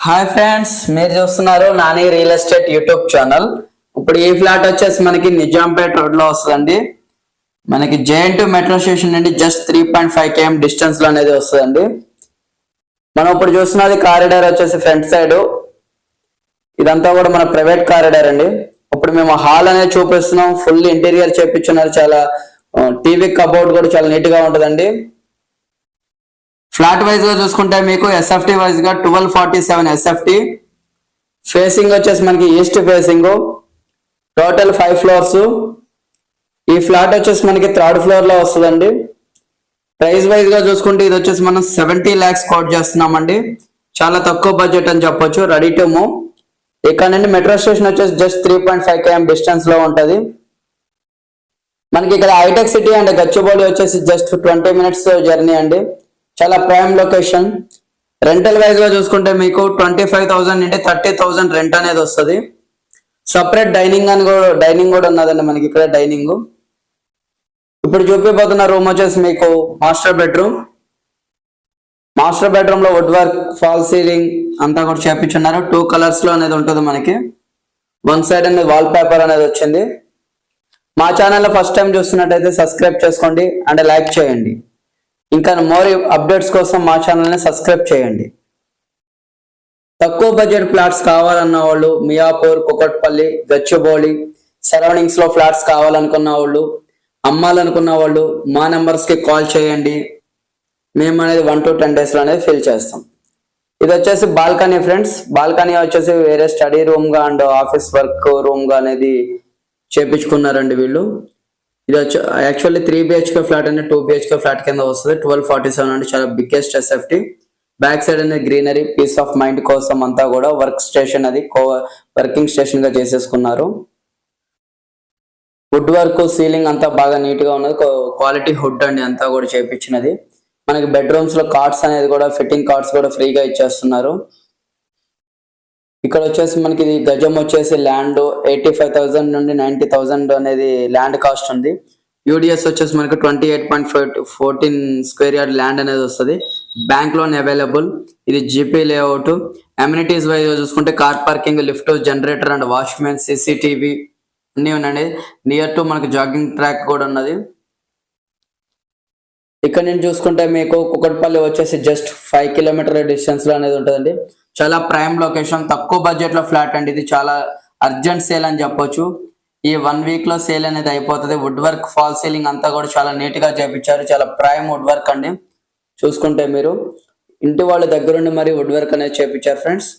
Hi friends, మీరు చూస్తున్నారు Nani real estate YouTube channel. ఇప్పుడు ఈ ఫ్లాట్ వచ్చేసి మనకి నిజాంపేట్ రోడ్ లో వస్తుందండి. మనకి జేఎన్2 మెట్రో స్టేషన్ నుండి జస్ట్ 3.5 km డిస్టెన్స్ లో అనేది వస్తుందండి. మనం ఇప్పుడు చూస్తున్నది కారిడార్ వచ్చేసి ఫ్రంట్ సైడ్. ఇదంతా కూడా మన ప్రైవేట్ కారిడార్ అండి. ఇప్పుడు మేము హాల్ అనేది చూపిస్తున్నాం. ఫుల్ ఇంటీరియర్ చేపించున్నారు. చాలా టీవీ కబోర్డ్ కూడా చాలా నీట్ గా ఉంటుందండి. ఫ్లాట్ వైజ్ గా చూసుకుంటే మీకు ఎస్ఎఫ్టీ వైజ్ గా 1247 ఎస్ఎఫ్టీ. ఫేసింగ్ వచ్చేసి మనకి ఈస్ట్ ఫేసింగ్. Total 5 floors. ఈ ఫ్లాట్ వచ్చేసి మనకి 3rd ఫ్లోర్ లో వస్తుందండి. ప్రైస్ వైజ్ గా చూసుకుంటే ఇది వచ్చేసి మనం 70 lakhs కోట్ చేస్తున్నామండి. చాలా తక్కువ బడ్జెట్ అని చెప్పొచ్చు. Ready to move. ఇక్కడ నుండి మెట్రో స్టేషన్ వచ్చేసి జస్ట్ 3.5 km డిస్టెన్స్ లో ఉంటది. మనకి ఇక్కడ హైటెక్ సిటీ అండ్ గచ్చిబౌలి వచ్చేసి జస్ట్ 20 minutes జర్నీ అండి. చాలా ప్రైమ్ లొకేషన్. రెంటల్ వైజ్ గా చూసుకుంటే మీకు 25,000 నుండి 30,000 రెంట్ అనేది వస్తుంది. సపరేట్ డైనింగ్ కూడా ఉన్నదండి మనకి ఇక్కడ డైనింగ్. ఇప్పుడు చూపిపోతున్న రూమ్ వచ్చేసి మీకు మాస్టర్ బెడ్రూమ్. మాస్టర్ బెడ్రూమ్ లో వుడ్ వర్క్, ఫాల్ సీలింగ్ అంతా కూడా చేపించున్నారు. 2 కలర్స్ లో అనేది ఉంటుంది మనకి. వన్ సైడ్ అనేది వాల్ పేపర్ అనేది వచ్చింది. మా ఛానల్లో ఫస్ట్ టైం చూస్తున్నట్టయితే సబ్స్క్రైబ్ చేసుకోండి అండ్ లైక్ చేయండి. ఇంకా మోర్ అప్డేట్స్ కోసం మా ఛానల్ని సబ్స్క్రైబ్ చేయండి. తక్కువ బడ్జెట్ ఫ్లాట్స్ కావాలన్న వాళ్ళు మియాపూర్, కుకట్పల్లి, గచ్చిబౌలి సరౌండింగ్స్ లో ఫ్లాట్స్ కావాలనుకున్న వాళ్ళు, అమ్మాలనుకున్న వాళ్ళు మా నెంబర్స్ కి కాల్ చేయండి. మేము అనేది 1 to 10 days లో అనేది ఫిల్ చేస్తాం. ఇది వచ్చేసి బాల్కనీ ఫ్రెండ్స్. బాల్కనీ వచ్చేసి వేరే స్టడీ రూమ్ గా అండ్ ఆఫీస్ వర్క్ రూమ్ గా అనేది చేపించుకున్నారండి వీళ్ళు. ఇది వచ్చి యాక్చువల్లీ 3 BHK ఫ్లాట్ అనేది 2 BHK ఫ్లాట్ కింద వస్తుంది. 1247 అంటే చాలా బిగ్గెస్ట్ ఎస్ఎఫ్టీ. బ్యాక్ సైడ్ అనేది గ్రీనరీ, పీస్ ఆఫ్ మైండ్ కోసం అంతా కూడా వర్క్ స్టేషన్ అది వర్కింగ్ స్టేషన్ గా చేసేసుకున్నారు. వుడ్ వర్క్, సీలింగ్ అంతా బాగా నీట్ గా ఉన్నది. క్వాలిటీ వుడ్ అండి అంతా కూడా చేపించినది. మనకి బెడ్రూమ్స్ లో కార్డ్స్ అనేది కూడా ఫిట్టింగ్ కార్డ్స్ కూడా ఫ్రీగా ఇచ్చేస్తున్నారు. ఇక్కడ వచ్చేసి మనకి ఇది గజం వచ్చేసి ల్యాండ్ 85,000 నుండి 90,000 అనేది ల్యాండ్ కాస్ట్ ఉంది. యూడిఎస్ వచ్చేసి మనకి 28.14 స్క్వేర్ యార్డ్ ల్యాండ్ అనేది వస్తుంది. Bank loan available. ఇది జీపీ లేఅవుట్. అమ్యూనిటీస్ వైజ్ చూసుకుంటే car parking, lift, generator and watchmen, CCTV అన్ని ఉన్నాయండి. నియర్ టు మనకి జాగింగ్ ట్రాక్ కూడా ఉన్నది. ఇక్కడ నుంచి చూసుకుంటే మీకు కుకట్పల్లి వచ్చేసి జస్ట్ 5 km డిస్టెన్స్ లో అనేది ఉంటుందండి. చాలా ప్రైమ్ లొకేషన్, తక్కువ బడ్జెట్ లో ఫ్లాట్ అండి. ఇది చాలా అర్జెంట్ సేల్ అని చెప్పొచ్చు. ఈ 1 week లో సేల్ అనేది అయిపోతుంది. వుడ్ వర్క్, ఫాల్ సీలింగ్ అంతా కూడా చాలా నీట్ గా చేపించారు. చాలా ప్రైమ్ వుడ్ వర్క్ అండి. చూసుకుంటే మీరు ఇంటి వాళ్ళ దగ్గరుండి మరి వుడ్ వర్క్ అనేది చేపించారు ఫ్రెండ్స్.